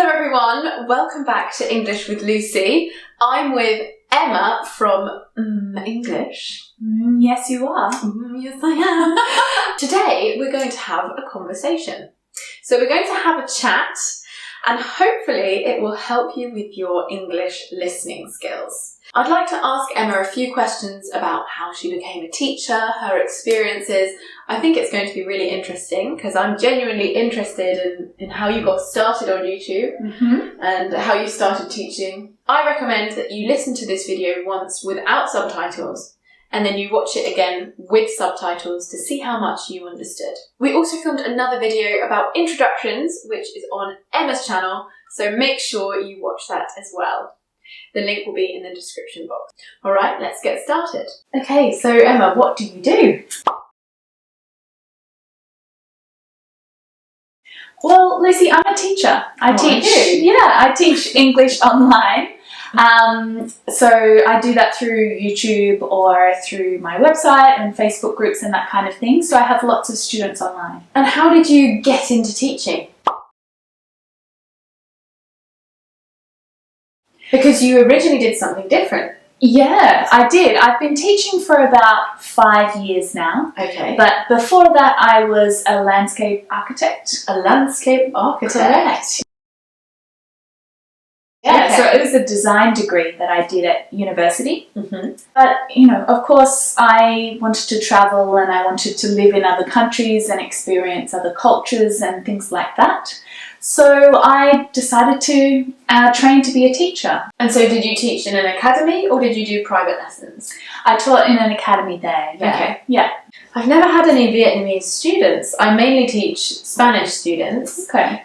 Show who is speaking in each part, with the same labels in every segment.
Speaker 1: Hello everyone, welcome back to English with Lucy. I'm with Emma from English.
Speaker 2: Yes, you are.
Speaker 1: Yes, I am. Today we're going to have a conversation. So we're going to have a chat and hopefully it will help you with your English listening skills. I'd like to ask Emma a few questions about how she became a teacher, her experiences. I think it's going to be really interesting because I'm genuinely interested in how you got started on YouTube and how you started teaching. I recommend that you listen to this video once without subtitles and then you watch it again with subtitles to see how much you understood. We also filmed another video about introductions, which is on Emma's channel, so make sure you watch that as well. The link will be in the description box. Alright, let's get started. Okay, so Emma, what do you do?
Speaker 2: Well, Lucy, I'm a teacher. I teach English online. So I do that through YouTube or through my website and Facebook groups and that kind of thing. So I have lots of students online.
Speaker 1: And how did you get into teaching? Because you originally did something different.
Speaker 2: Yeah, I did. I've been teaching for about 5 years now.
Speaker 1: Okay.
Speaker 2: But before that, I was a landscape architect.
Speaker 1: A landscape architect?
Speaker 2: Correct. Yeah, okay. So it was a design degree that I did at university. But, you know, of course, I wanted to travel and I wanted to live in other countries and experience other cultures and things like that. So I decided to train to be a teacher.
Speaker 1: And so did you teach in an academy or did you do private lessons?
Speaker 2: I taught in an academy there, yeah.
Speaker 1: Okay.
Speaker 2: Yeah.
Speaker 1: I've never had any Vietnamese students. I mainly teach Spanish students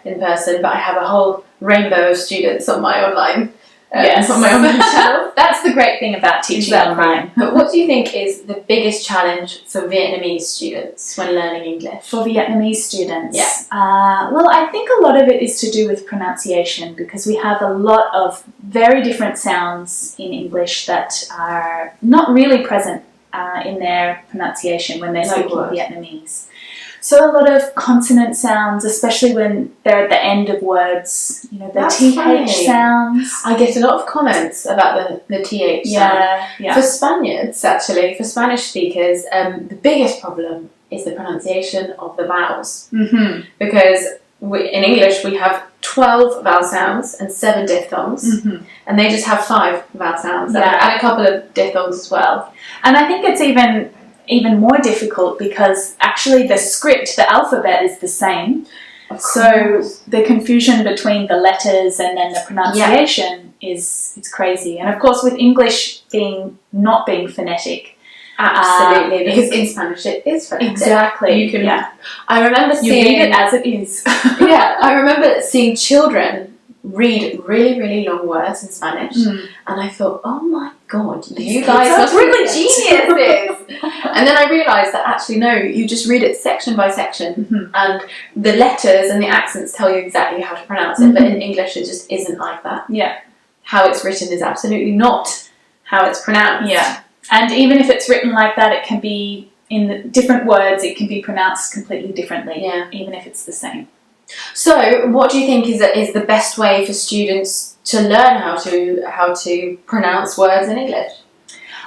Speaker 1: in person, but I have a whole rainbow of students on my online on my online channel.
Speaker 2: That's the great thing about teaching online.
Speaker 1: But what do you think is the biggest challenge for Vietnamese students when learning English?
Speaker 2: For Vietnamese students?
Speaker 1: Yeah.
Speaker 2: Well, I think a lot of it is to do with pronunciation because we have a lot of very different sounds in English that are not really present in their pronunciation when they're speaking Vietnamese. So a lot of consonant sounds, especially when they're at the end of words, you know, the TH sounds.
Speaker 1: I get a lot of comments about the TH sound.
Speaker 2: Yeah.
Speaker 1: For Spaniards, actually, for Spanish speakers, the biggest problem is the pronunciation of the vowels. Because in English we have 12 vowel sounds and 7 diphthongs, and they just have 5 vowel sounds and a couple of diphthongs as well.
Speaker 2: And I think it's even more difficult because actually the script, the alphabet is the same. So the confusion between the letters and then the pronunciation is crazy. And of course with English not being phonetic.
Speaker 1: Absolutely, because in Spanish it is phonetic.
Speaker 2: Exactly.
Speaker 1: You can, I remember seeing
Speaker 2: read it as it is.
Speaker 1: I remember seeing children read really, really long words in Spanish, and I thought, oh my god, you guys are really geniuses. And then I realised that actually no, you just read it section by section, and the letters and the accents tell you exactly how to pronounce it, but in English it just isn't like that.
Speaker 2: Yeah.
Speaker 1: How it's written is absolutely not how it's pronounced.
Speaker 2: Yeah. And even if it's written like that, it can be, in the different words, it can be pronounced completely differently, even if it's the same.
Speaker 1: So, what do you think is the best way for students to learn how to pronounce words in English?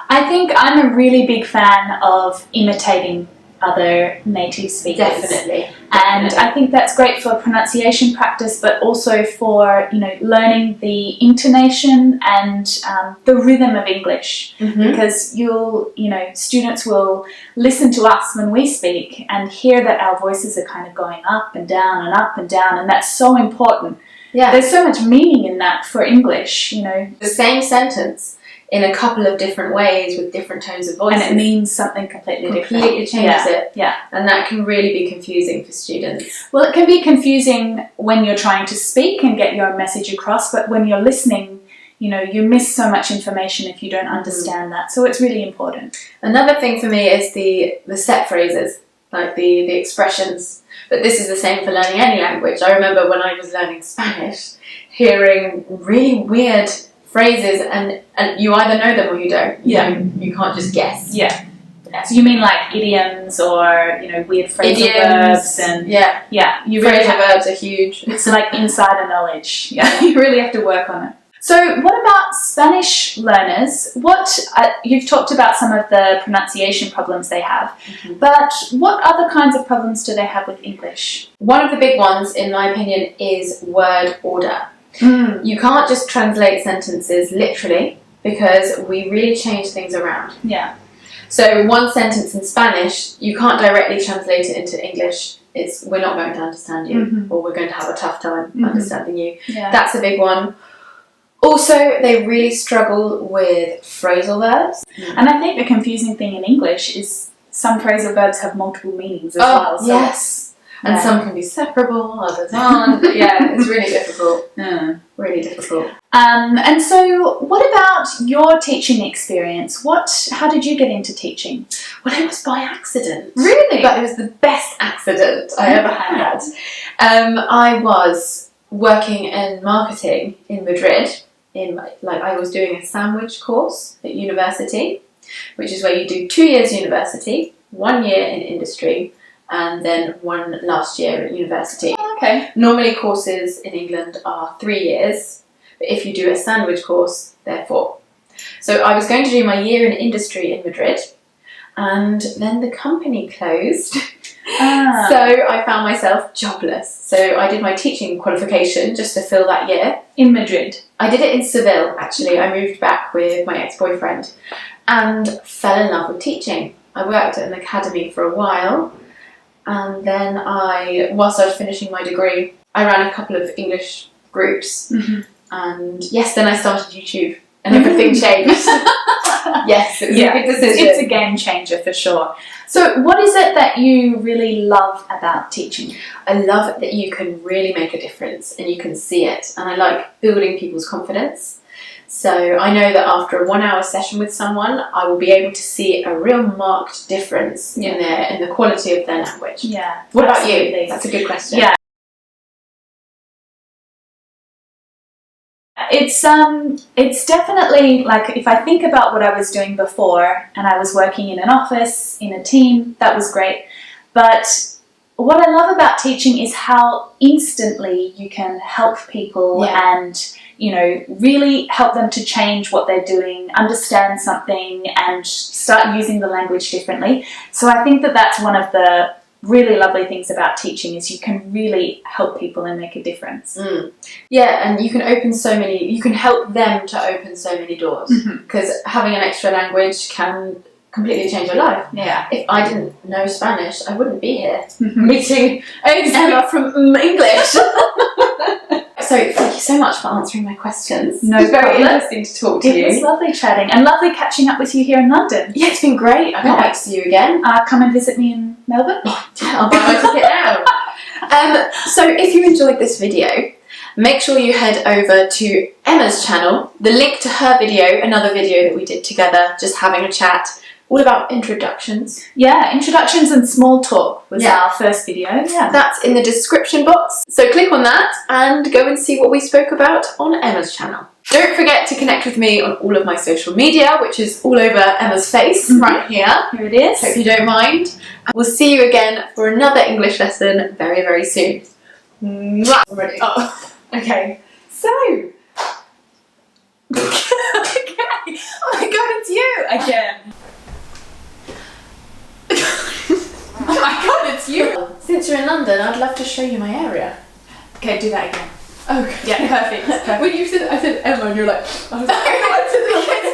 Speaker 2: I think I'm a really big fan of imitating other native speakers.
Speaker 1: Definitely.
Speaker 2: And I think that's great for pronunciation practice, but also for, you know, learning the intonation and the rhythm of English. Because students will listen to us when we speak and hear that our voices are kind of going up and down and up and down, and that's so important. Yeah. There's so much meaning in that for English, you know.
Speaker 1: The same sentence in a couple of different ways with different tones of voice.
Speaker 2: And it means something completely different.
Speaker 1: Completely changes it.
Speaker 2: Yeah.
Speaker 1: And that can really be confusing for students.
Speaker 2: Well, it can be confusing when you're trying to speak and get your message across, but when you're listening, you know, you miss so much information if you don't understand that. So it's really important.
Speaker 1: Another thing for me is the set phrases, like the expressions. But this is the same for learning any language. I remember when I was learning Spanish, hearing really weird phrases and you either know them or you don't. You can't just guess.
Speaker 2: Yeah. So you mean like idioms or, you know, weird phrasal verbs and you really
Speaker 1: phrasal verbs are huge.
Speaker 2: It's like insider knowledge. Yeah, you really have to work on it. So what about Spanish learners? You've talked about some of the pronunciation problems they have, but what other kinds of problems do they have with English?
Speaker 1: One of the big ones, in my opinion, is word order. You can't just translate sentences literally because we really change things around.
Speaker 2: Yeah.
Speaker 1: So one sentence in Spanish, you can't directly translate it into English. We're not going to understand you, or we're going to have a tough time understanding you.
Speaker 2: Yeah.
Speaker 1: That's a big one. Also, they really struggle with phrasal verbs.
Speaker 2: And I think the confusing thing in English is some phrasal verbs have multiple meanings as well. So
Speaker 1: yes. And some can be separable, others aren't. It's really difficult. Really difficult.
Speaker 2: And so what about your teaching experience? How did you get into teaching?
Speaker 1: Well, it was by accident.
Speaker 2: Really?
Speaker 1: But it was the best accident I ever had. I was working in marketing in Madrid. I was doing a sandwich course at university, which is where you do 2 years university, 1 year in industry, and then one last year at university.
Speaker 2: Oh, okay.
Speaker 1: Normally courses in England are 3 years, but if you do a sandwich course, they're 4. So I was going to do my year in industry in Madrid, and then the company closed. So I found myself jobless. So I did my teaching qualification just to fill that year.
Speaker 2: In Madrid?
Speaker 1: I did it in Seville, actually. I moved back with my ex-boyfriend and fell in love with teaching. I worked at an academy for a while, and then whilst I was finishing my degree, I ran a couple of English groups. And then I started YouTube, and everything changed. Yes, it was a big decision.
Speaker 2: It's a game changer for sure. So what is it that you really love about teaching?
Speaker 1: I love that you can really make a difference and you can see it, and I like building people's confidence. So I know that after a 1 hour session with someone, I will be able to see a real marked difference in the quality of their language.
Speaker 2: Yeah.
Speaker 1: What about you? That's a good question.
Speaker 2: Yeah. It's definitely, like, if I think about what I was doing before and I was working in an office, in a team, that was great. But what I love about teaching is how instantly you can help people and, you know, really help them to change what they're doing, understand something and start using the language differently. So I think that that's one of the really lovely things about teaching is you can really help people and make a difference.
Speaker 1: Yeah, and you can help them to open so many doors, because having an extra language can completely change your life.
Speaker 2: Yeah.
Speaker 1: If I didn't know Spanish, I wouldn't be here meeting Emma from English. So thank you so much for answering my questions.
Speaker 2: No,
Speaker 1: it was very
Speaker 2: problem.
Speaker 1: interesting to talk to you.
Speaker 2: It was lovely chatting and lovely catching up with you here in London.
Speaker 1: Yeah, it's been great. I can't wait to see you again.
Speaker 2: Come and visit me in Melbourne.
Speaker 1: I'll buy my ticket now. So if you enjoyed this video, make sure you head over to Emma's channel. The link to her video, another video that we did together, just having a chat, all about introductions.
Speaker 2: Yeah, introductions and small talk was our first video. Yeah.
Speaker 1: That's in the description box. So click on that and go and see what we spoke about on Emma's channel. Don't forget to connect with me on all of my social media, which is all over Emma's face right here.
Speaker 2: Here it is.
Speaker 1: Hope you don't mind. We'll see you again for another English lesson very, very soon. Ready? Oh, okay. So. Okay. Oh my god, it's you again. Oh my god, it's you! Since you're in London, I'd love to show you my area.
Speaker 2: Okay, do that again.
Speaker 1: Okay.
Speaker 2: Yeah, perfect.
Speaker 1: When I said Emma and you're like, I was like,